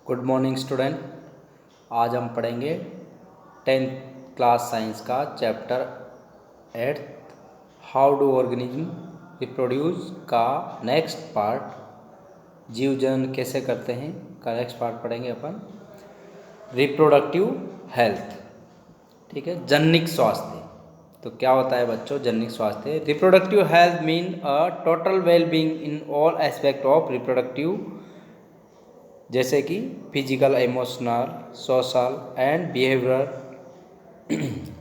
Good morning student. आज हम पढ़ेंगे 10th क्लास साइंस का chapter 8 how do organism reproduce का नेक्स्ट पार्ट, जीव जन कैसे करते हैं का नेक्स्ट पार्ट पढ़ेंगे अपन। रिप्रोडक्टिव हेल्थ, ठीक है, जन्निक स्वास्थ्य। तो क्या होता है बच्चों जन्निक स्वास्थ्य? Reproductive health mean a total well being in all aspect of reproductive, जैसे कि physical, emotional, social and behaviour.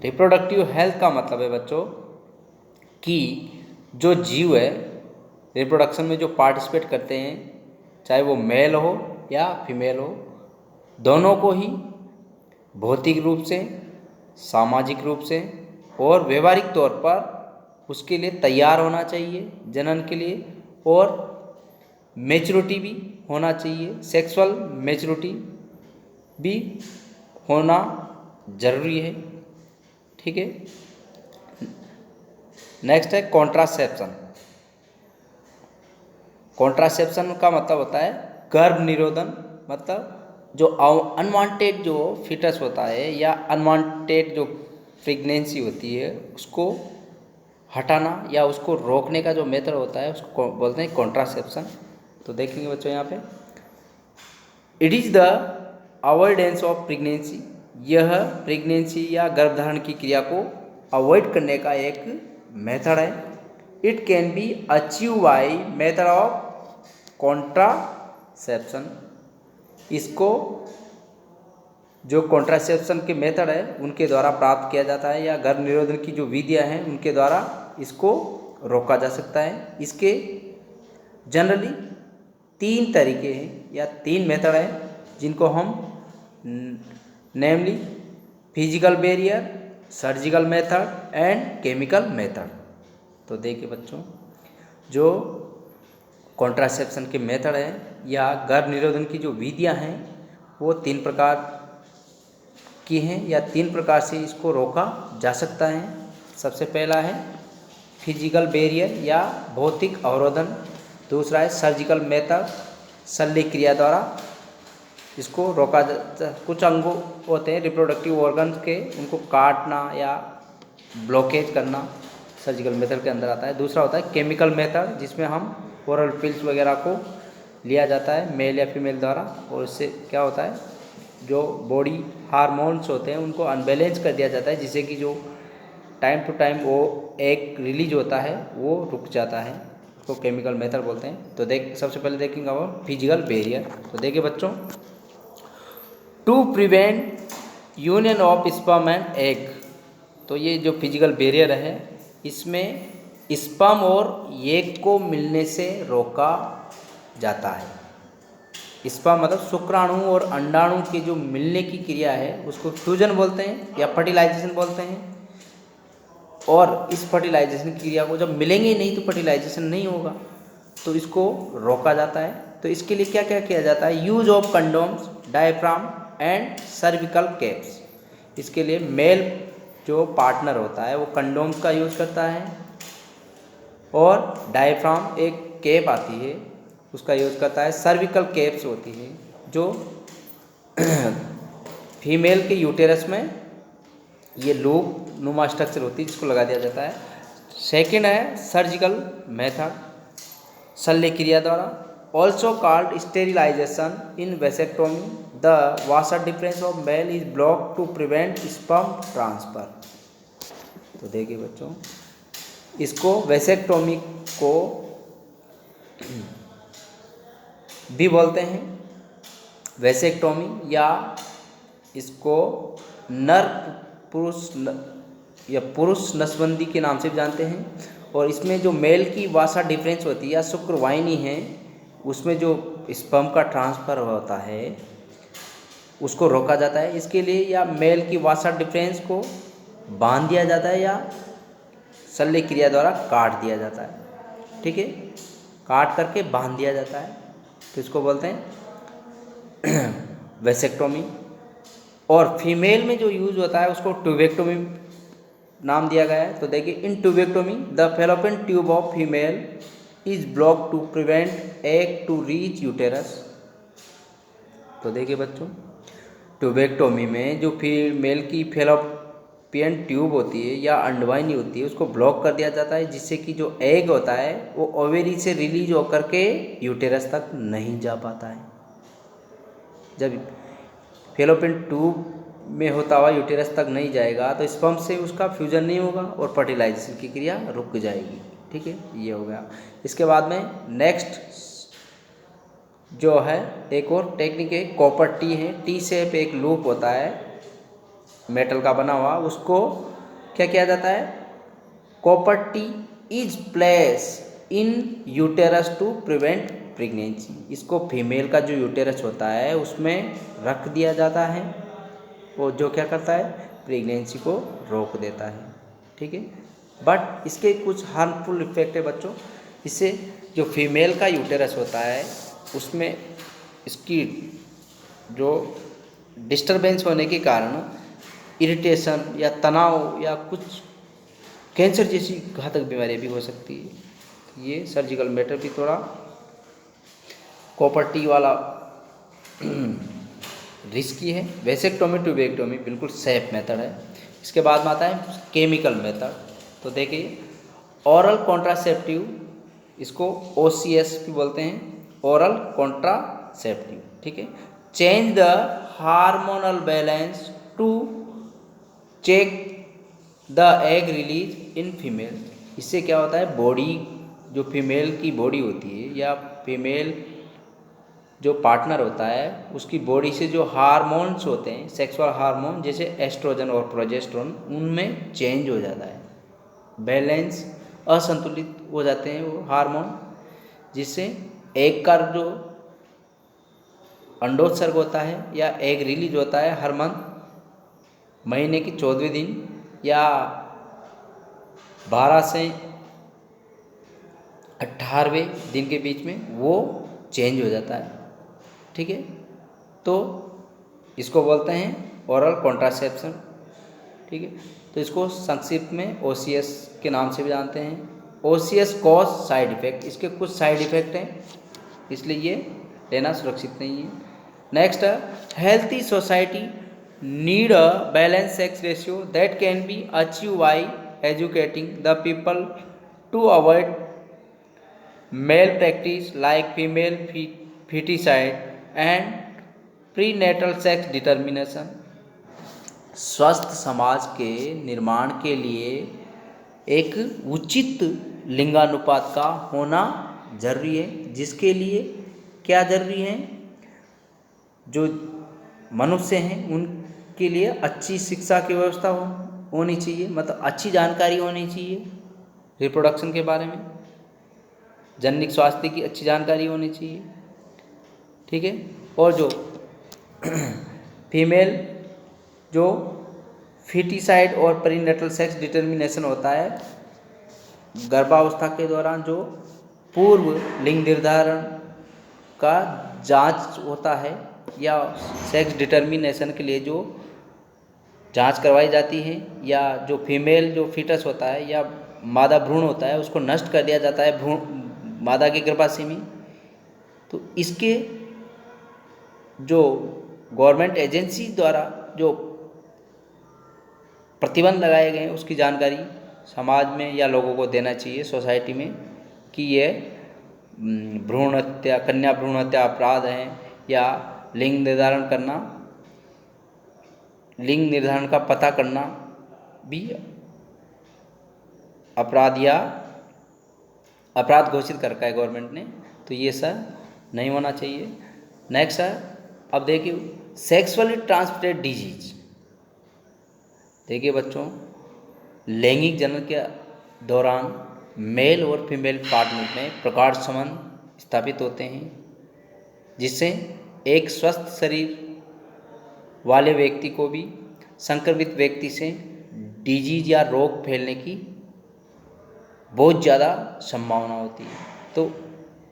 Reproductive health का मतलब है बच्चों कि जो जीव है रिप्रोडक्शन में जो पार्टिसिपेट करते हैं, चाहे वो मेल हो या फीमेल हो, दोनों को ही भौतिक रूप से, सामाजिक रूप से और व्यवहारिक तौर पर उसके लिए तैयार होना चाहिए जनन के लिए, और मैच्योरिटी भी होना चाहिए, सेक्सुअल मैच्योरिटी भी होना जरूरी है, ठीक है। नेक्स्ट है कॉन्ट्रासेप्शन। कॉन्ट्रासेप्शन का मतलब होता है गर्भ निरोधन, मतलब जो अनवांटेड जो फिटस होता है या अनवांटेड जो प्रेगनेंसी होती है उसको हटाना या उसको रोकने का जो मेथड होता है उसको बोलते हैं कॉन्ट्रासेप्शन। तो देखेंगे बच्चों यहाँ पे, it is the avoidance of pregnancy. यह प्रेगनेंसी या गर्भधारण की क्रिया को अवॉइड करने का एक मेथड है। It can be achieve by method of contraception. इसको जो कॉन्ट्रासेप्शन के मेथड है उनके द्वारा प्राप्त किया जाता है, या गर्भ निरोधन की जो विधियाँ हैं उनके द्वारा इसको रोका जा सकता है। इसके जनरली 3 तरीके हैं या 3 मेथड हैं जिनको हम namely physical barrier, surgical method and chemical method. तो देखिए बच्चों, जो कॉन्ट्रासेप्शन के मेथड हैं या गर्भ निरोधन की जो विधियां हैं वो 3 प्रकार की हैं या 3 प्रकार से इसको रोका जा सकता है। सबसे पहला है फिजिकल बैरियर या भौतिक अवरोधन, दूसरा है सर्जिकल मेथड, शल्य क्रिया द्वारा इसको रोका जा। कुछ अंगों होते हैं रिप्रोडक्टिव ऑर्गन्स के, उनको काटना या ब्लॉकेज करना सर्जिकल मेथड के अंदर आता है। दूसरा होता है केमिकल मेथड, जिसमें हम ओरल पिल्स वगैरह को लिया जाता है मेल या फीमेल द्वारा, और इससे क्या होता है जो बॉडी हार्मोन्स होते हैं उनको अनबैलेंस कर दिया जाता है, जिससे कि जो टाइम टू टाइम वो एक रिलीज होता है वो रुक जाता है, उसको केमिकल मेथड बोलते हैं। तो सबसे पहले देखेंगे अब फिजिकल बैरियर। तो देखिए बच्चों, to prevent union of sperm and egg. तो ये जो फिजिकल बैरियर है इसमें स्पर्म और एग को मिलने से रोका जाता है। स्पर्म मतलब शुक्राणु और अंडाणु के जो मिलने की क्रिया है उसको फ्यूजन बोलते हैं या फर्टिलाइजेशन बोलते हैं। और इस फर्टिलाइजेशन की क्रिया को जब मिलेंगे नहीं तो फर्टिलाइजेशन नहीं होगा, तो इसको रोका जाता है। तो इसके लिए क्या क्या किया जाता है? Use of condoms, diaphragm and cervical caps. इसके लिए मेल जो पार्टनर होता है वो कंडोम्स का यूज करता है, और डायफ्राम एक कैप आती है उसका यूज करता है। सर्विकल कैप्स होती है जो फीमेल के यूटेरस में ये लूप नुमा स्ट्रक्चर होती है जिसको लगा दिया जाता है। सेकेंड है सर्जिकल मेथड, शल्य क्रिया द्वारा, also called sterilization in vasectomy. The vas deferens of male is block to prevent sperm transfer. तो देखिए बच्चों, इसको वेसेक्टोमी को भी बोलते हैं, वेसेक्टोमी, या इसको नर पुरुष या पुरुष नसबंदी के नाम से भी जानते हैं। और इसमें जो मेल की वासा डिफरेंस होती है या शुक्रवाहिनी है उसमें जो स्पर्म का ट्रांसफ़र होता है उसको रोका जाता है। इसके लिए या मेल की वासा डिफरेंस को बांध दिया जाता है या शल्य क्रिया द्वारा काट दिया जाता है, ठीक है, काट करके बांध दिया जाता है, तो इसको बोलते हैं वेसेक्टोमी। और फीमेल में जो यूज होता है उसको ट्यूबेक्टोमी नाम दिया गया है। तो देखिए, in tubectomy the fallopian tube of female is block to prevent egg to reach uterus. तो देखिए बच्चों, ट्यूबेक्टोमी में जो फीमेल की फेलोपियन ट्यूब होती है या अंडवाहिनी होती है उसको ब्लॉक कर दिया जाता है, जिससे कि जो एग होता है वो ओवेरी से रिलीज होकर के यूटेरस तक नहीं जा पाता है। जब फेलोपियन ट्यूब में होता हुआ यूटेरस तक नहीं जाएगा तो स्पर्म से उसका फ्यूजन नहीं होगा और फर्टिलाइजेशन की क्रिया रुक जाएगी। ठीक है, ये हो गया। इसके बाद में नेक्स्ट जो है एक और टेक्निक है, कॉपर टी है। टी शेप एक लूप होता है मेटल का बना हुआ, उसको क्या किया जाता है, copper T is place in uterus to prevent pregnancy. इसको फीमेल का जो यूटेरस होता है उसमें रख दिया जाता है, वो जो क्या करता है, प्रेगनेंसी को रोक देता है। ठीक है, बट इसके कुछ हार्मफुल इफेक्ट है बच्चों। इससे जो फीमेल का यूटेरस होता है उसमें इसकी जो डिस्टरबेंस होने के कारण इरिटेशन या तनाव या कुछ कैंसर जैसी घातक बीमारियां भी हो सकती है। ये सर्जिकल मैटर भी थोड़ा कॉपर टी वाला रिस्की है। वेसेक्टोमी ट्यूबेक्टोमी बिल्कुल सेफ मेथड है। इसके बाद में आता है केमिकल मेथड। तो देखिए, ओरल कॉन्ट्रासेप्टिव, इसको OCS भी बोलते हैं, ओरल कॉन्ट्रासेप्टिव। ठीक है, change the hormonal balance to check the egg release in female. इससे क्या होता है, बॉडी जो फीमेल की बॉडी होती है या फीमेल जो पार्टनर होता है उसकी बॉडी से जो हार्मोन्स होते हैं, सेक्सुअल हार्मोन जैसे एस्ट्रोजन और प्रोजेस्टेरोन, उनमें चेंज हो जाता है, बैलेंस असंतुलित हो जाते हैं वो हार्मोन, जिससे एग का जो अंडोत्सर्ग होता है या एग रिलीज होता है हर मंथ, महीने की 14वें दिन या 12 से 18वें दिन के बीच में वो चेंज हो जाता है। ठीक है, तो इसको बोलते हैं ओरल कॉन्ट्रासेप्शन। ठीक है, तो इसको संक्षिप्त में OCS के नाम से भी जानते हैं। OCS कॉज साइड इफेक्ट, इसके कुछ साइड इफेक्ट हैं, इसलिए ये लेना सुरक्षित नहीं है। Next, healthy society need a balance sex ratio that can be achieve by educating the people to avoid malpractice like female foeticide and prenatal sex determination. स्वस्थ समाज के निर्माण के लिए एक उचित लिंगानुपात का होना जरूरी है, जिसके लिए क्या जरूरी है, जो मनुष्य हैं उनके लिए अच्छी शिक्षा की व्यवस्था होनी चाहिए, मतलब अच्छी जानकारी होनी चाहिए रिप्रोडक्शन के बारे में, जननिक स्वास्थ्य की अच्छी जानकारी होनी चाहिए। ठीक है, और जो फीमेल जो फीटिसाइड और प्रीनेटल सेक्स डिटर्मिनेशन होता है, गर्भावस्था के दौरान जो पूर्व लिंग निर्धारण का जांच होता है या सेक्स डिटर्मिनेशन के लिए जो जांच करवाई जाती है, या जो फीमेल जो फीटस होता है या मादा भ्रूण होता है उसको नष्ट कर दिया जाता है भ्रूण मादा के गर्भाशय में। तो इसके जो गवर्नमेंट एजेंसी द्वारा जो प्रतिबंध लगाए गए हैं उसकी जानकारी समाज में या लोगों को देना चाहिए सोसाइटी में, कि ये भ्रूण हत्या, कन्या भ्रूण हत्या अपराध हैं, या लिंग निर्धारण का पता करना भी अपराध या अपराध घोषित कर रखा है गवर्नमेंट ने। तो ये सब नहीं होना चाहिए। नेक्स्ट है, अब देखिए सेक्सुअली ट्रांसमिटेड डिजीज। देखिए बच्चों, लैंगिक जनन के दौरान मेल और फीमेल पार्टनर में प्रगाढ़ संबंध स्थापित होते हैं, जिससे एक स्वस्थ शरीर वाले व्यक्ति को भी संक्रमित व्यक्ति से डिजीज या रोग फैलने की बहुत ज़्यादा संभावना होती है। तो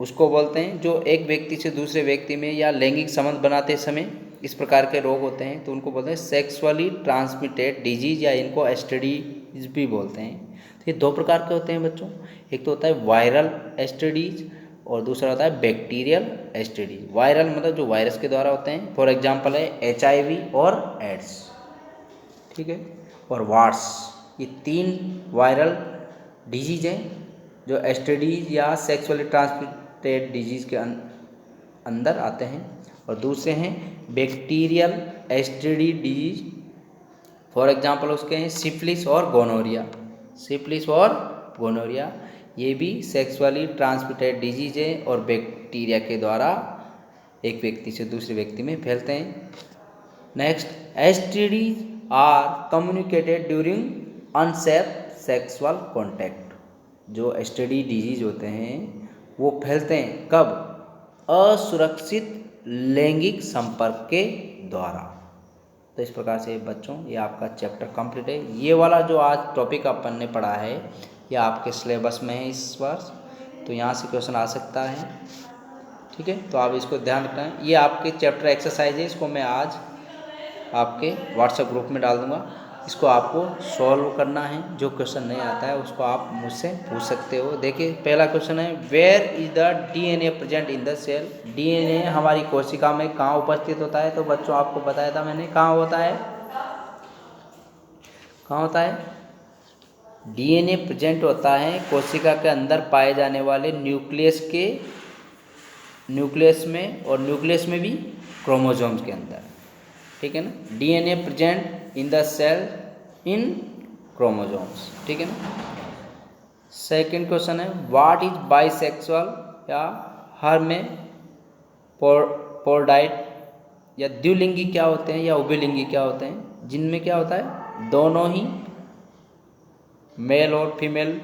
उसको बोलते हैं, जो एक व्यक्ति से दूसरे व्यक्ति में या लैंगिक संबंध बनाते समय इस प्रकार के रोग होते हैं तो उनको बोलते हैं सेक्सुअली ट्रांसमिटेड डिजीज, या इनको एसटीडीज भी बोलते हैं। तो ये दो प्रकार के होते हैं बच्चों। एक तो होता है वायरल एसटीडीज और दूसरा होता है बैक्टीरियल एसटीडी। वायरल मतलब जो वायरस के द्वारा होते हैं, फॉर एग्जांपल है HIV और एड्स, ठीक है, और वार्स। ये 3 वायरल डिजीज हैं जो एसटीडीज या सेक्सुअली ट्रांसमिटेड डिजीज के अंदर आते हैं। और दूसरे हैं bacterial STD disease, for example उसके हैं सिफिलिस और गोनोरिया। सिफिलिस और गोनोरिया ये भी सेक्सुअली ट्रांसमिटेड डिजीज है और बैक्टीरिया के द्वारा एक व्यक्ति से दूसरे व्यक्ति में फैलते हैं। Next, STDs are communicated during unsafe sexual contact. जो एसटीडी डिजीज होते हैं वो फैलते हैं कब? असुरक्षित लैंगिक संपर्क के द्वारा। तो इस प्रकार से बच्चों ये आपका चैप्टर कंप्लीट है। ये वाला जो आज टॉपिक अपन ने पढ़ा है ये आपके सिलेबस में है इस वर्ष, तो यहाँ से क्वेश्चन आ सकता है, ठीक है। तो आप इसको ध्यान रखना है। ये आपके चैप्टर एक्सरसाइज है, इसको मैं आज आपके व्हाट्सएप ग्रुप में डाल दूँगा। इसको आपको सॉल्व करना है। जो क्वेश्चन नहीं आता है उसको आप मुझसे पूछ सकते हो। देखिए पहला क्वेश्चन है, where is the DNA present in the cell. DNA हमारी कोशिका में कहाँ उपस्थित होता है? तो बच्चों आपको बताया था मैंने, कहाँ होता है, कहाँ होता है? DNA प्रेजेंट होता है कोशिका के अंदर पाए जाने वाले न्यूक्लियस में, और न्यूक्लियस में भी क्रोमोसोम्स के अंदर, ठीक है ना। DNA present in the cell in chromosomes, ठीक है ना। सेकंड क्वेश्चन है, व्हाट इज बाइसेक्सुअल या हर्मेफ्रोडाइट या द्विलिंगी क्या होते हैं या उभयलिंगी क्या होते हैं? जिनमें क्या होता है, दोनों ही मेल और फीमेल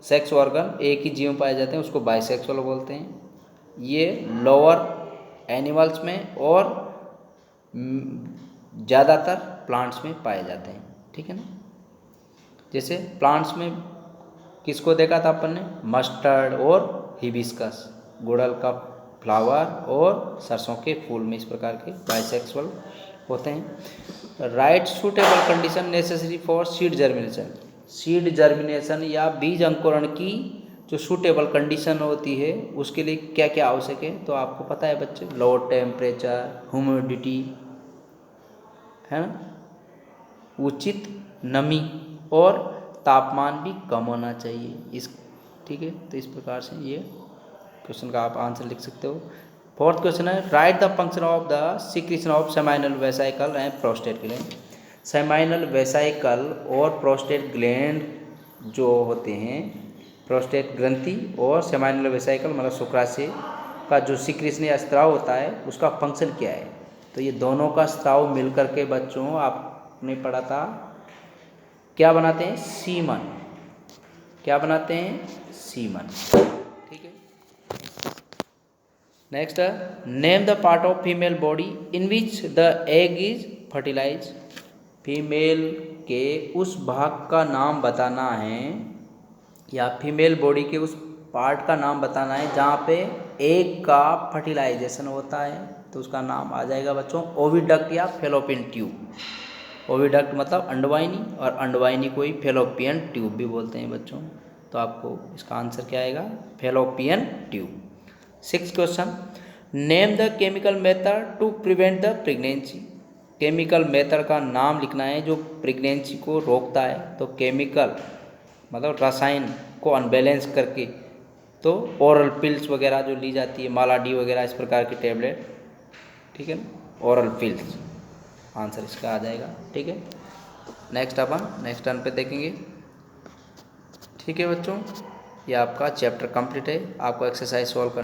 सेक्स ऑर्गन एक ही जीव में पाए जाते हैं, उसको बाइसेक्सुअल बोलते हैं। ये लोअर एनिमल्स में और ज़्यादातर प्लांट्स में पाए जाते हैं, ठीक है ना। जैसे प्लांट्स में किसको देखा था अपन ने? मस्टर्ड और हिबिस्कस, गुड़हल का फ्लावर और सरसों के फूल में इस प्रकार के बाइसेक्सुअल होते हैं। Right suitable condition necessary for seed germination. Seed germination या बीज अंकुरण की जो सूटेबल कंडीशन होती है उसके लिए क्या क्या आवश्यक है? तो आपको पता है बच्चे, लो टेम्परेचर, ह्यूमिडिटी, है ना, उचित नमी और तापमान भी कम होना चाहिए इस, ठीक है। तो इस प्रकार से ये क्वेश्चन का आप आंसर लिख सकते हो। फोर्थ क्वेश्चन है, right the function of the secretion of seminal vesicle and prostate gland. Seminal vesicle और प्रोस्टेट ग्लैंड जो होते हैं, प्रोस्टेट ग्रंथि और सेमाइनल वेसाइकल मतलब शुक्राशय का जो सिक्रीशन या स्त्राव होता है उसका फंक्शन क्या है? तो ये दोनों का स्त्राव मिल करके बच्चों आपने पढ़ा था क्या बनाते हैं? सीमन। क्या बनाते हैं? सीमन, ठीक है। Next, name the part of female body in which the egg is fertilize. Female के उस भाग का नाम बताना है या फीमेल बॉडी के उस पार्ट का नाम बताना है जहाँ पे एग का फर्टिलाइजेशन होता है, तो उसका नाम आ जाएगा बच्चों ओविडक्ट या फेलोपियन ट्यूब। ओविडक्ट मतलब अंडवाहिनी, और अंडवाहिनी को ही फेलोपियन ट्यूब भी बोलते हैं बच्चों। तो आपको इसका आंसर क्या आएगा? Fallopian tube. 6th question, name the chemical method to prevent the pregnancy. Chemical method का नाम लिखना है जो प्रेगनेंसी को रोकता है। तो केमिकल मतलब रसायन को अनबैलेंस करके, तो ओरल पिल्स वगैरह जो ली जाती है, मालाडी वगैरह इस प्रकार की टैबलेट, ठीक है ना, ओरल पिल्स, आंसर इसका आ जाएगा, ठीक है। नेक्स्ट अपन नेक्स्ट टर्न पे देखेंगे, ठीक है बच्चों। ये आपका चैप्टर कंप्लीट है। आपको एक्सरसाइज सॉल्व कर